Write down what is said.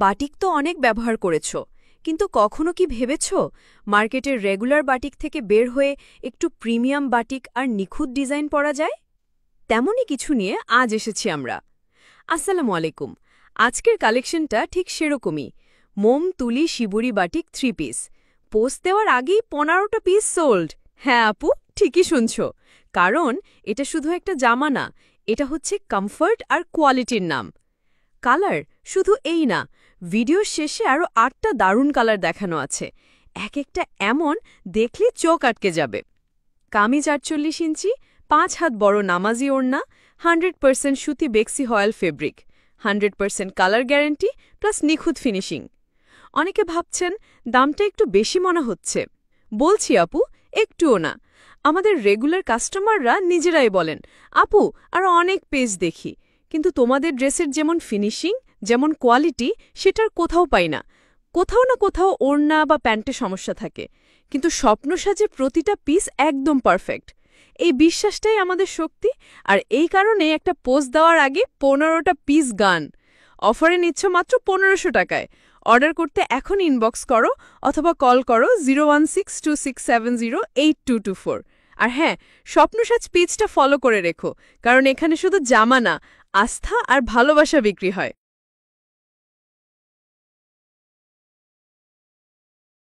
Batik তো অনেক ব্যবহার করেছ, কিন্তু কখনো কি ভেবেছ মার্কেটের রেগুলার বাটিক থেকে বের হয়ে একটু প্রিমিয়াম বাটিক আর নিখুঁত ডিজাইন পরা যায়? তেমনই কিছু নিয়ে আজ এসেছি আমরা। আসসালামু আলাইকুম। আজকের কালেকশনটা ঠিক সেরকমই। মোম তুলি শিবুরি বাটিক 3 পিস। পোস্ট দেওয়ার আগেই 15টা পিস সোল্ড। হ্যাঁ আপু, ঠিকই শুনছ। কারণ এটা শুধু একটা জামা না, এটা হচ্ছে কমফর্ট আর কোয়ালিটির নাম। কালার শুধু এই না, ভিডিওর শেষে আরও 8টা দারুণ কালার দেখানো আছে। এক একটা এমন দেখলে চোখ আটকে যাবে। কামিজ 48 ইঞ্চি, 5 হাত বড় নামাজি ওড়না, 100% সুতি বেক্সি হয়েল ফেব্রিক, 100% কালার গ্যারান্টি প্লাস নিখুঁত ফিনিশিং। অনেকে ভাবছেন দামটা একটু বেশি মনে হচ্ছে। বলছি আপু, একটুও না। আমাদের রেগুলার কাস্টমাররা নিজেরাই বলেন, আপু আরও অনেক পেজ দেখি, কিন্তু তোমাদের ড্রেসের যেমন ফিনিশিং, যেমন কোয়ালিটি, সেটার কোথাও পাই না। কোথাও না কোথাও ওড়না বা প্যান্টে সমস্যা থাকে, কিন্তু স্বপ্ন সাজে প্রতিটা পিস একদম পারফেক্ট। এই বিশ্বাসটাই আমাদের শক্তি, আর এই কারণে একটা পোস্ট দেওয়ার আগে 15টা পিস গান। অফারে নিচ্ছ মাত্র 1500 টাকায়। অর্ডার করতে এখন ইনবক্স করো অথবা কল করো 01626708224। আর হ্যাঁ, স্বপ্নসাজ পেজটা ফলো করে রেখো, কারণ এখানে শুধু জামা না, আস্থা আর ভালোবাসা বিক্রি হয়।